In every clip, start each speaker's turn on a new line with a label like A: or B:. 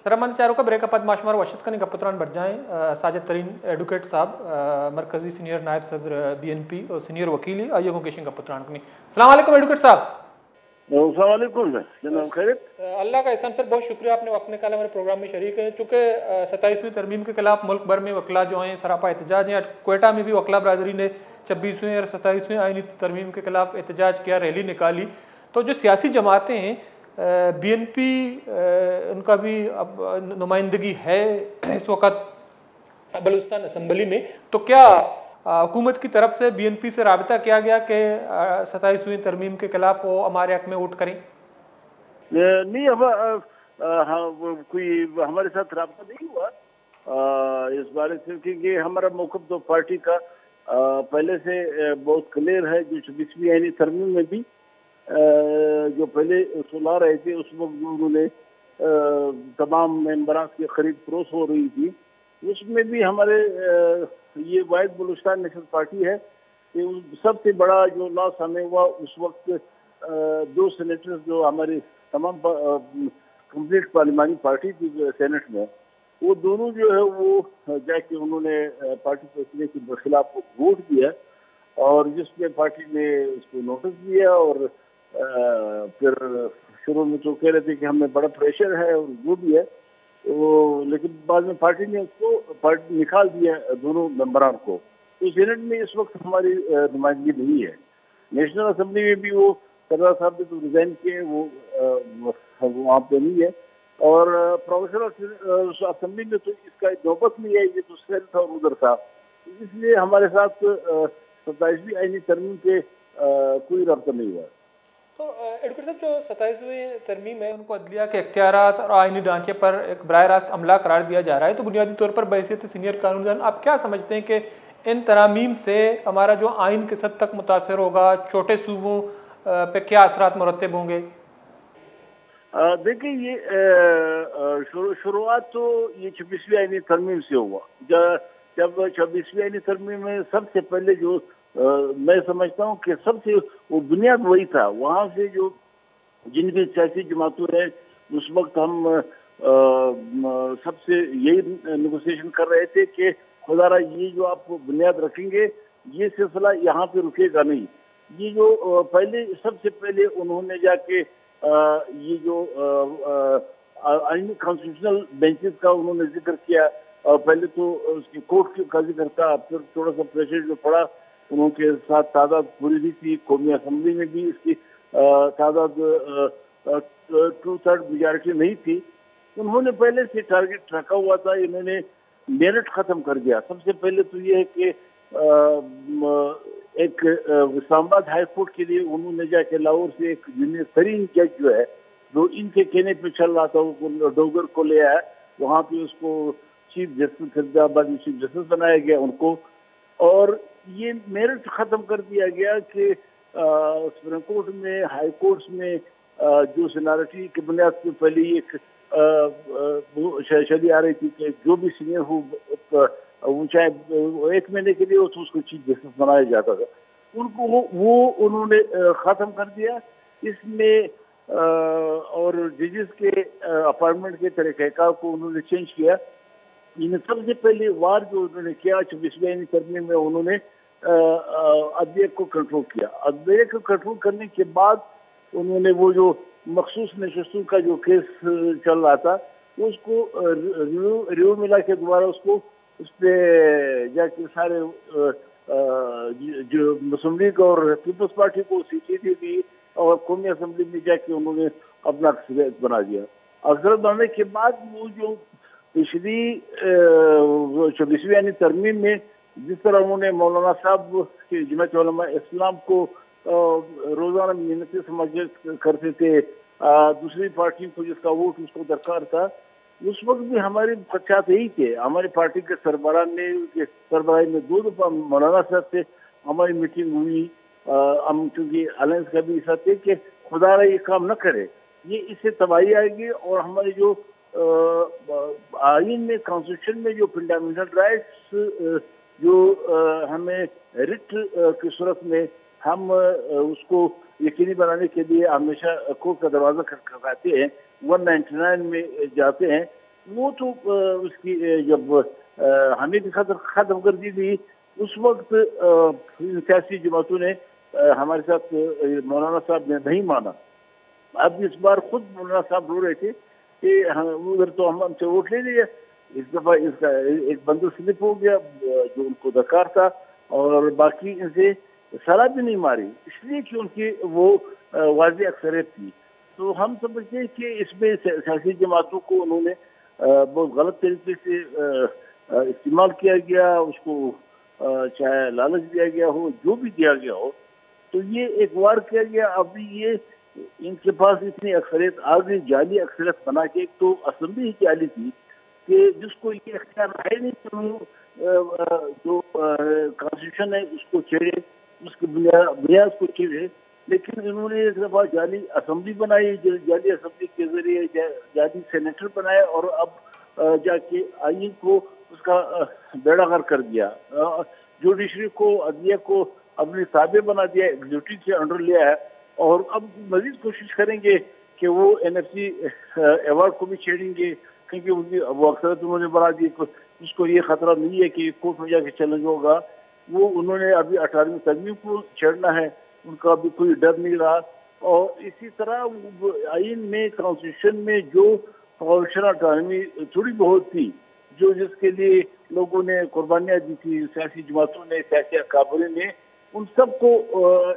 A: सरामान चारों का ब्रेक अपद माशमार वशत का निकपत्रान बढ़ जाएं साजिद तरीन एडवोकेट साहब मरकजी सीनियर नायब सदर BNP और सीनियर वकीली आयोगों के शिंग पत्रान कनी अस्सलाम वालेकुम एडवोकेट साहब।
B: वालेकुम जनाब खैरियत।
A: अल्लाह का एहसान सर, बहुत शुक्रिया आपने वक्त निकाला हमारे प्रोग्राम में शरीक है। चूँकि 27वीं तरमीम के खिलाफ मुल्क भर में वकला जो हैं सरापा एहतजाज हैं। कोयटा में भी वकला बरदरी ने 26वीं और 27वीं आइनी तरमीम के खिलाफ एहतजाज किया, रैली निकाली। तो जो सियासी जमातें हैं BNP उनका भी अब नुमाइंदगी है इस वक्त बलूचिस्तान असम्बली में, तो क्या हुकूमत की तरफ से BNP से राबिता किया गया कि 27वीं तरमीम के खिलाफ वो हमारे हक में वोट करें?
B: नहीं, अब कोई हमारे साथ राब्ता नहीं हुआ इस बारे से, क्योंकि हमारा मौक़िफ़ तो पार्टी का पहले से बहुत क्लियर है। जो 26वीं आईनी तरमीम में भी जो पहले सुना रहे थे उस वक्त जो उन्होंने तमाम मेंबरान की खरीद फरोख्त हो रही थी, उसमें भी हमारे ये वाहिद बलूचिस्तान नेशनल पार्टी है कि सबसे बड़ा जो लॉस हमें हुआ उस वक्त 2 सेनेटर्स जो हमारी तमाम कंप्लीट पार्लिमानी पार्टी थी सेनेट में, वो दोनों जो है वो जाके उन्होंने पार्टी फैसले के खिलाफ वोट दिया और जिसमें पार्टी ने उसको नोटिस दिया और फिर शुरू में तो कह रहे थे कि हमें बड़ा प्रेशर है और जो भी है वो, लेकिन बाद में पार्टी ने उसको निकाल दिया दोनों मेंबरान को। तो सेनेट में इस वक्त हमारी नुमाइंदगी नहीं है। नेशनल असेंबली में भी वो सरदार साहब ने तो रिजाइन किए, वो वहाँ पे नहीं है। और प्रोफेशनल असेंबली में तो इसका नौबत नहीं है, ये तो सेल था और उधर था, इसलिए हमारे साथ 27वीं आईनी तरमीम पे कोई रब्ता नहीं हुआ।
A: तो एडवोकेट साहब, जो 27वीं तरमीम है उनको अदलिया के इख्तियारात और आइनी ढांचे पर एक बराह रास्त हमला करार दिया जा रहा है, तो बुनियादी तौर पर बहैसियत सीनियर कानूनदान आप क्या समझते हैं कि इन तरामीम से हमारा जो आइन किस हद तक मुतासर होगा, छोटे सूबों पे क्या असरात मुरतब होंगे?
B: देखिए, ये शुरुआत तो ये 26वीं आईनी तरमीम से हुआ। जब 26वीं आईनी तरमीम में सबसे पहले जो मैं समझता हूँ कि सबसे वो बुनियाद वही था। वहाँ से जो जिन भी सियासी जमातों है उस वक्त हम सबसे यही नेगोशिएशन कर रहे थे कि खुदारा ये जो आप बुनियाद रखेंगे ये सिलसिला यहाँ पे रुकेगा नहीं। ये जो पहले सबसे पहले उन्होंने जाके ये जो आईनी कॉन्स्टिट्यूशनल बेंचेस का उन्होंने जिक्र किया, पहले तो उसकी कोर्ट का जिक्र था, फिर थोड़ा सा प्रेशर जो पड़ा उनके साथ तादाद पूरी नहीं थी। कौमी असेंबली में भी इसकी तादाद 2/3 मेजॉरिटी नहीं थी। उन्होंने पहले से टारगेट रखा हुआ था, इन्होंने मेरिट खत्म कर दिया। सबसे पहले तो ये है कि एक इस्लामाबाद हाई कोर्ट के लिए उन्होंने जाके लाहौर से एक जूनियर तरीन जज जो है, जो इनके कहने पे चल रहा था, वो डोगर को ले आया, वहाँ पे उसको चीफ जस्टिस फरीदाबाद में चीफ जस्टिस बनाया गया उनको, और ये मेरिट खत्म कर दिया गया कि सुप्रीम कोर्ट में, हाई कोर्ट्स में जो सीनियरिटी की बुनियाद पे पहले एक शैली आ रही थी कि जो भी सीनियर हो वो चाहे 1 महीने के लिए हो तो उसको चीफ जस्टिस बनाया जाता था, उनको वो उन्होंने खत्म कर दिया। इसमें और जजेस के अपॉइंटमेंट के तरीक़ाकार को उन्होंने चेंज किया। इन्हें सबसे पहले वार जो उन्होंने किया 26वीं आईनी तरमीम में, उन्होंने अदलिया को कंट्रोल किया। अदलिया को कंट्रोल करने के बाद उन्होंने वो जो मखसूस नशस्तों का जो केस चल रहा था उसको रिव्यू मिला के दोबारा उसको उस पर जाके सारे जो मुस्लिम लीग और पीपल्स पार्टी को सीटें दी और कौमी असेंबली में जाके उन्होंने अपना अक्सरियत बना दिया। अक्सरियत बनाने के बाद वो जो पिछली 26वीं आईनी तरमीम में जिस तरह उन्होंने मौलाना साहब की जमात उलमा इस्लाम को रोजाना मिन्नतें समझ करते थे, दूसरी पार्टी को जिसका वोट उसको दरकार था, उस वक्त भी हमारे खदशात यही थे। हमारी पार्टी के सरबराही में 2 दफा मौलाना साहब से हमारी मीटिंग हुई। हम चूंकि अलायंस का भी हिस्सा थे कि खुदारा ये काम न करे, ये इससे तबाही आएगी और हमारी जो आइन में, कॉन्स्टिट्यूशन में जो फंडामेंटल राइट्स जो हमें रिट की सूरत में हम उसको यकीनी बनाने के लिए हमेशा कोर्ट का दरवाजा खटखटाते हैं, 199 में जाते हैं, वो तो उसकी जब हमीद खत्म कर दी थी उस वक्त सियासी जमातों ने हमारे साथ मौलाना साहब ने नहीं माना। अब इस बार खुद मौलाना साहब रो रहे थे कि उधर तो हम हमसे वोट ले लिया, इस दफा इसका एक बंदूक स्लिप हो गया जो उनको दरकार था, और बाकी इनसे सलाह भी नहीं मारी इसलिए कि उनकी वो वाज़ेह अक्सरियत थी। तो हम समझते हैं कि इसमें सियासी जमातों को उन्होंने बहुत गलत तरीके से इस्तेमाल किया गया, उसको चाहे लालच दिया गया हो, जो भी दिया गया हो, तो ये एक वार किया गया। अभी ये इनके पास इतनी अक्सरियत आ गई, जाली अक्सरियत बना के, एक तो असेंबली ही जाली थी कि जिसको ये अख्तियार है नहीं कि वो जो कॉन्स्टिट्यूशन है उसको छेड़े, उसकी बुनियाद को छेड़े, लेकिन इन्होंने एक दफा जाली असेंबली बनाई, जाली असेंबली के जरिए जाली सेनेटर बनाए, और अब जाके आइन को उसका बेड़ागर कर दिया, जुडिशरी को, अदलिया को अपने ताबे बना दिया, एग्जीक्यूटिव से अंडर लिया है, और अब मजीद कोशिश करेंगे कि वो एनएफसी अवार्ड को भी छेड़ेंगे, क्योंकि उनकी वो अक्सर उन्होंने बना दी, उसको ये खतरा नहीं है कि कोर्ट में जाके चैलेंज होगा। वो उन्होंने अभी 18वीं तरमीम को छेड़ना है, उनका अभी कोई डर नहीं रहा। और इसी तरह आइन में, कॉन्स्टिट्यूशन में जो कॉन्स्टिट्यूशनल ऑटोनॉमी थोड़ी बहुत थी, जो जिसके लिए लोगों ने कुर्बानियां दी थी, सियासी जमातों ने, सियासी अकाबरी ने, उन सबको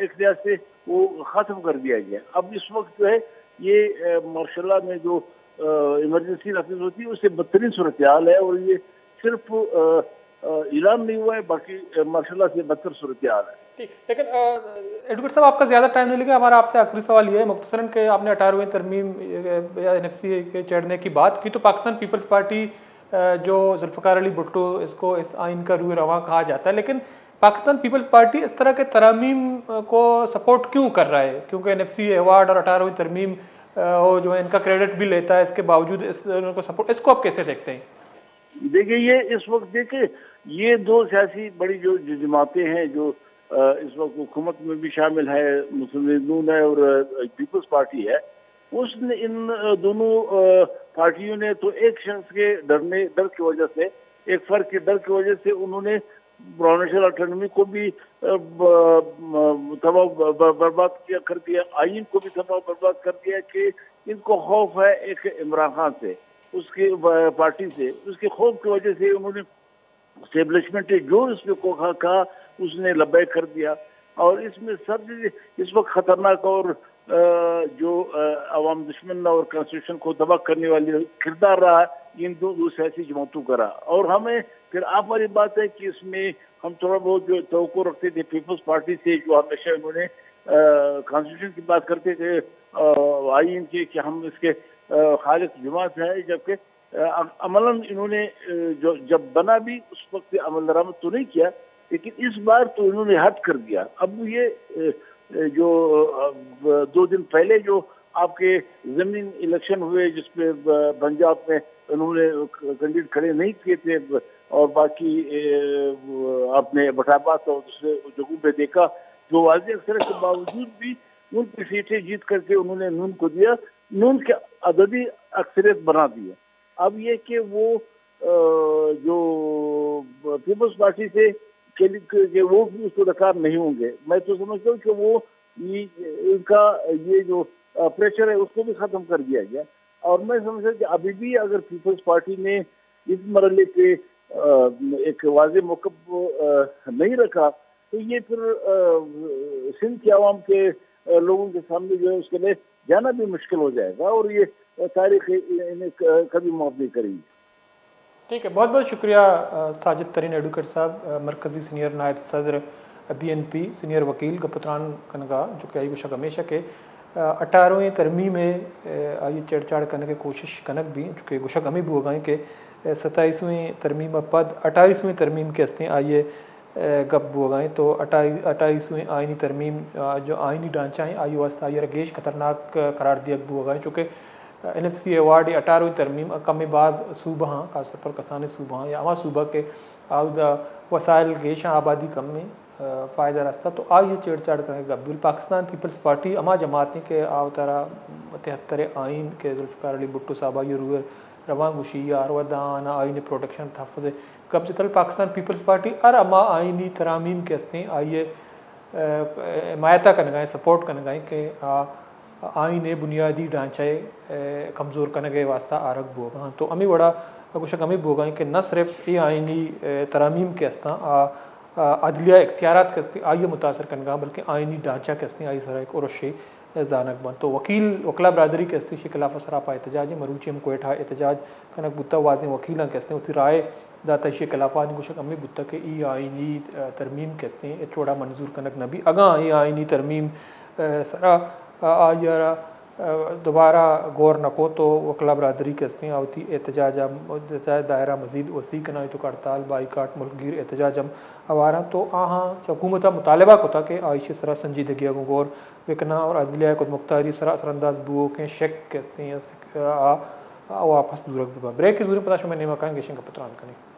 B: एक तरह से वो खत्म कर दिया गया। अब इस वक्त जो है ये मार्शल में जो इमरजेंसी नाफिज होती है उससे बदतरीन सूरत हाल है, और ये सिर्फ ऐलान नहीं हुआ है, बाकी मार्शल से बदतर सूरत हाल है।
A: ठीक, लेकिन एडवोकेट साहब आपका ज़्यादा टाइम नहीं लगेगा, हमारा आपसे आखिरी सवाल ये है मुख्तसरन के आपने 18वीं तरमीम या एनएफसी के चढ़ने की बात की, तो पाकिस्तान पीपल्स पार्टी जो जुल्फ़िकार अली भुट्टो, इसको इस आइन का रूह रवां कहा जाता है, लेकिन पाकिस्तान पीपल्स पार्टी इस तरह के तरामीम को सपोर्ट क्यों कर रहा है? क्योंकि एनएफसी अवार्ड और 18वीं तरमीम वो जो है इनका क्रेडिट भी लेता है, इसके बावजूद इनको सपोर्ट, इसको आप कैसे देखते हैं?
B: देखिए ये इस वक्त देखिए ये दो सियासी बड़ी जो जमातें हैं जो इस वक्त हुकूमत में भी शामिल है, मुस्लिम लीग नून है और पीपल्स पार्टी है, उसने इन दोनों पार्टियों ने तो एक शख्स के डर की वजह से, एक फर्क के डर की वजह से उन्होंने प्रोविंशियल ऑटोनॉमी को भी तबाह बर्बाद कर दिया, आइन को भी तबाह बर्बाद कर दिया कि इनको खौफ है एक इमरान खान से, उसकी पार्टी से, उसके खौफ की वजह से उन्होंने स्टेब्लिशमेंट जो इसमें को कहा उसने लबैक कर दिया। और इसमें सबसे इस वक्त खतरनाक और जो अवाम दुश्मन और कॉन्स्टिट्यूशन को तबाह करने वाली किरदार रहा इन दो सियासी जमातों का रहा। और हमें फिर आप वाली बात है कि इसमें हम थोड़ा बहुत जो तवक्को रखते थे पीपल्स पार्टी से, जो हमेशा उन्होंने कॉन्स्टिट्यूशन की बात करते थे, आइन की, कि हम इसके खालिक जमात है, जबकि अमलन इन्होंने जो जब बना भी उस वक्त अमल दरामद तो नहीं किया, लेकिन इस बार तो इन्होंने हद कर दिया। अब ये जो 2 दिन पहले जो आपके जमीन इलेक्शन हुए जिसमें पंजाब में उन्होंने कैंडिडेट खड़े नहीं किए थे, और बाकी आपने बटाबाद और दूसरे जगहों पे देखा, जो वाज़ेह अक्सर के बावजूद भी उनकी सीटें जीत करके उन्होंने नून को दिया, नून के अददी अक्सरियत बना दिया। अब ये कि वो जो पीपल्स पार्टी से कि वो भी उसको दरकार नहीं होंगे, मैं तो समझता हूँ कि वो इनका ये जो प्रेशर है उसको भी खत्म कर दिया गया। और मैं समझता हूँ कि अभी भी अगर पीपल्स पार्टी ने इस मरहले पे एक वाज़ेह मौक़िफ़ नहीं रखा, तो ये फिर सिंध के अवाम के लोगों के सामने जो है उसके लिए जाना भी मुश्किल हो जाएगा, और ये तारीख इन्हें कभी माफ नहीं करेंगे।
A: ठीक है, बहुत बहुत शुक्रिया साजिद तरीन एडवोकेट साहब, मरकज़ी सीनियर नायब सदर BNP, सीनियर वकील गपुत्रान कनगा, जो कि आई गुशक हमेशा के 18वीं तरमीम में आई छेड़छाड़ करने की कोशिश कनक भी, चूँकि गुशक हमें भी हो गए कि 27वीं तरमीम पद 28वीं तरमीम के हस्ते आइए गप हो गए, तो 28वीं आइनी तरमीम जो आइनी ढांचा है आई वास्ता ये रगेश खतरनाक करार दिया हो गए, चूँकि NFC अवार्ड 18वीं तरमीम कम बाज़ सूबा खासतौर पर कसान सूबा या अवा सूबा के आउदा वसाइल गेशा आबादी कम में फ़ायदा रास्ता, तो ये छेड़छाड़ करेगा बिल पाकिस्तान पीपल्स पार्टी अमा जमातें के आवतारा 73 आइन के जुल्फ़िकार अली भुट्टो साहब ये रूर रवांगुशी आरवदान आइन प्रोटेक्शन तहफ़्फ़ुज़ कब्ज़त पाकिस्तान पीपल्स पार्टी अर अमा आइनी तरामीम के हस्ते आइए हिमायता कनगाएँ सपोर्ट कनगाएँ के आइन बुनियादी ढांचे कमज़ोर कनगे वास्ता आरग बोगा तो अमी बड़ा कुछ अमी बोगा कि न सिर्फ ये आइनी तरामीम के हस्ता अदलिया इख्तियारात के हस्ते आइए मुतासर कनगा बल्कि आइनी ढांचा के हस्ते आई सरा एक औरशी जानक बन तो वकला बरदरी के हस्ते खिलाफ सरापा एहतजाज मरूची हम कोयठा एहतजाज कनक बुत्ता वाजे वकील के हस्ते उती राय दाता खिलाफा कुछ अमी बुत्ता के ई आइनी तरमीम के हस्ते थोड़ा मंजूर कनक नबी अगा ये आइनी तरमीम सरा आया दोबारा गौर नको तो वकला बरदरी के हस्ते आवती एहतजाज दायरा मजीद वसी कनाई तो हड़ताल बाईकाट मुल्कगीर एहतजाज हम आवारा तो आहाँ हुकूमत मुतालबा को था कि आइश सरा संजीदगी को गौर विकना और अदलिया को मुख्तारी सरा असरअंदाज बुओ के शेक के हस्ते वापस दूरक दुबा ब्रेक के जरूरी पता शो में नेमा कान गेशन का पत्रान करें